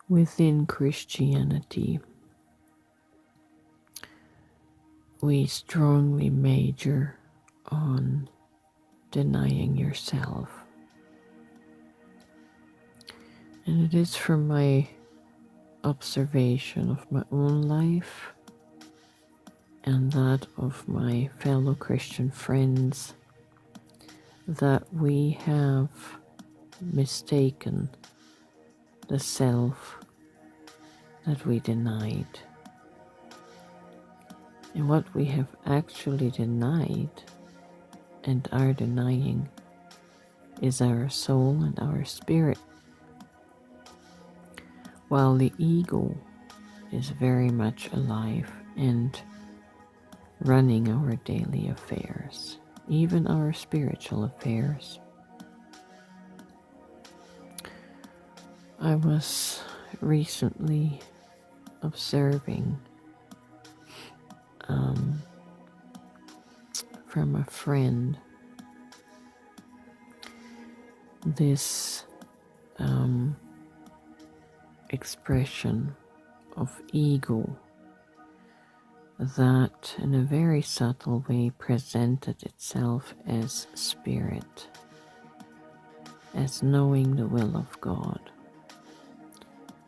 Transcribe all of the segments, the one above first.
Within Christianity, we strongly major on denying yourself. And it is from my observation of my own life and that of my fellow Christian friends that we have mistaken the self that we denied. And what we have actually denied and are denying is our soul and our spirit, while the ego is very much alive and running our daily affairs, even our spiritual affairs. I was recently observing from a friend this expression of ego that in a very subtle way presented itself as spirit, as knowing the will of God.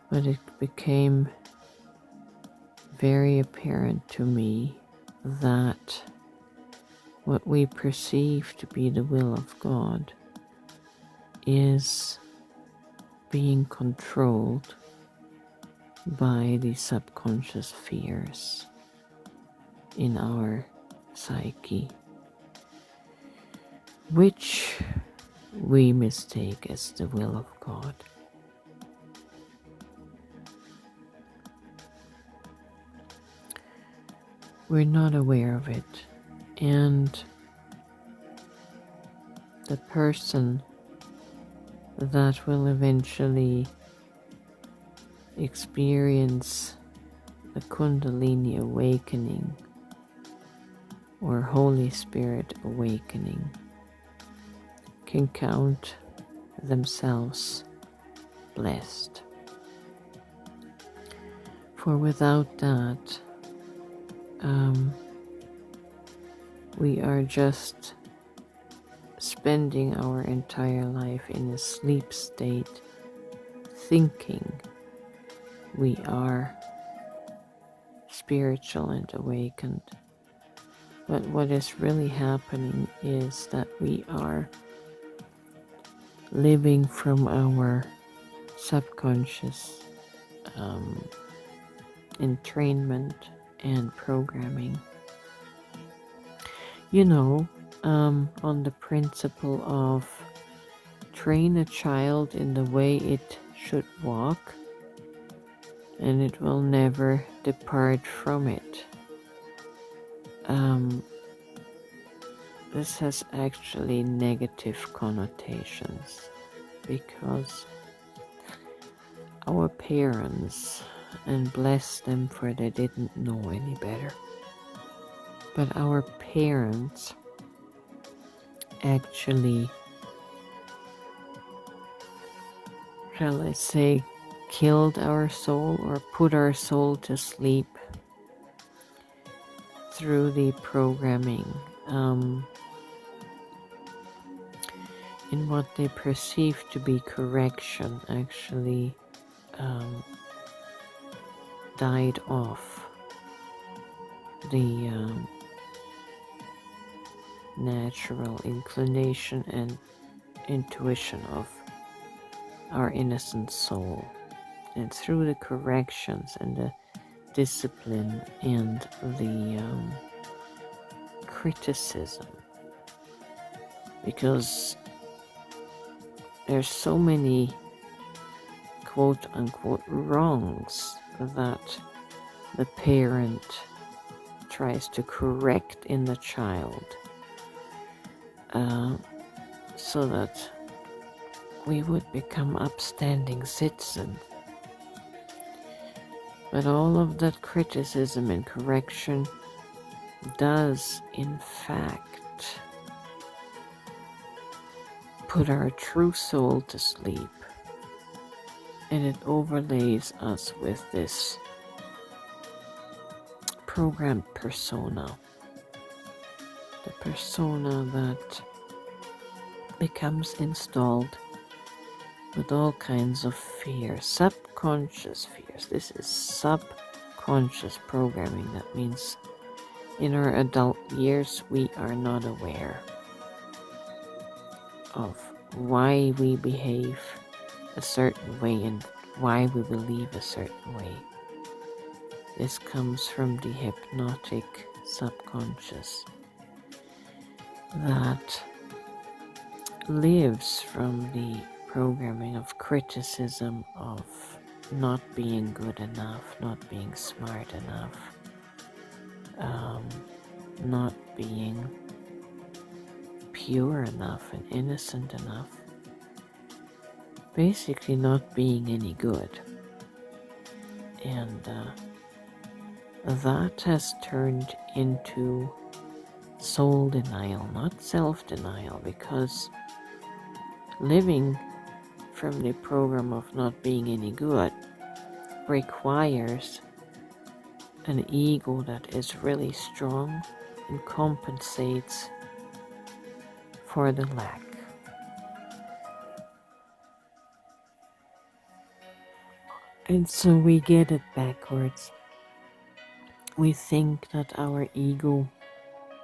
But it became very apparent to me that what we perceive to be the will of God is being controlled by the subconscious fears in our psyche, which we mistake as the will of God. We're not aware of it, and the person that will eventually experience the Kundalini awakening or Holy Spirit awakening can count themselves blessed. For without that, we are just spending our entire life in a sleep state, thinking we are spiritual and awakened. But what is really happening is that we are living from our subconscious entrainment and programming. You know, on the principle of train a child in the way it should walk, and it will never depart from it. This has actually negative connotations because our parents, and bless them for they didn't know any better, but our parents actually, shall I say, killed our soul or put our soul to sleep through the programming in what they perceive to be correction actually died off the natural inclination and intuition of our innocent soul. And through the corrections and the discipline and the criticism, because there's so many quote unquote wrongs that the parent tries to correct in the child, so that we would become upstanding citizens. But all of that criticism and correction does, in fact, put our true soul to sleep. and it overlays us with this programmed persona, the persona that becomes installed with all kinds of fears, subconscious fears. This is subconscious programming. That means in our adult years we are not aware of why we behave a certain way and why we believe a certain way. This comes from the hypnotic subconscious that lives from the programming of criticism, of not being good enough, not being smart enough, not being pure enough and innocent enough, basically not being any good. And that has turned into soul denial, not self-denial, because living from the program of not being any good requires an ego that is really strong and compensates for the lack. And so we get it backwards. We think that our ego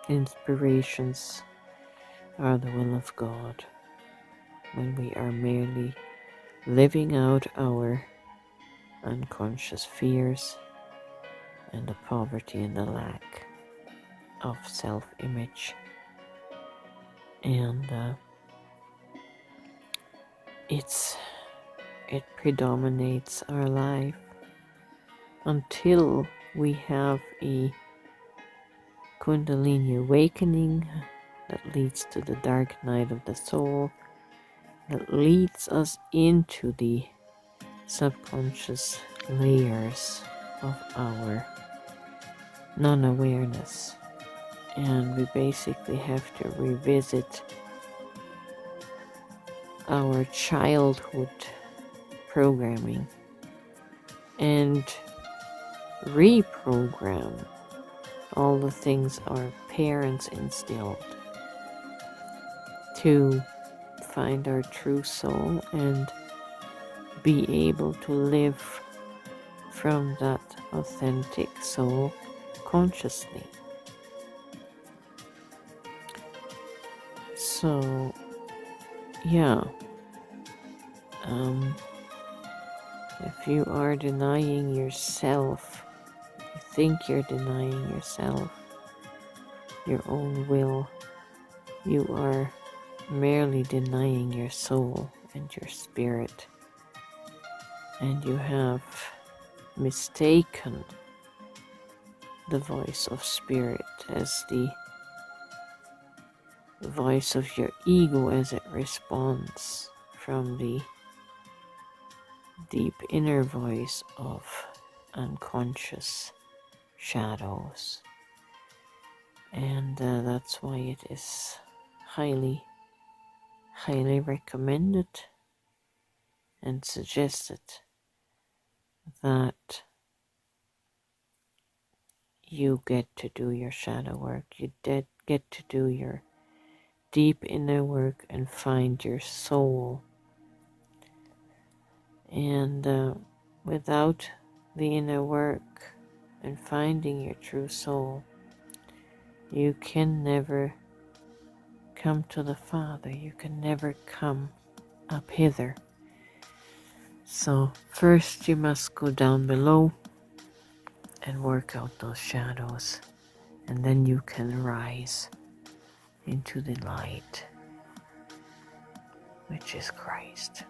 inspirations are the will of God, when we are merely living out our unconscious fears and the poverty and the lack of self-image. And it predominates our life until we have a Kundalini awakening that leads to the dark night of the soul, that leads us into the subconscious layers of our non-awareness. And we basically have to revisit our childhood programming and reprogram all the things our parents instilled to find our true soul and be able to live from that authentic soul consciously. So, yeah, if you are denying yourself, you think you're denying yourself, your own will, you are merely denying your soul and your spirit, and you have mistaken the voice of spirit as the voice of your ego as it responds from the deep inner voice of unconscious shadows. And that's why it is highly recommended and suggested that you get to do your shadow work. You get to do your deep inner work and find your soul. And without the inner work and finding your true soul, you can never come to the Father. You can never come up hither. So first you must go down below and work out those shadows, and then you can rise into the light, which is Christ.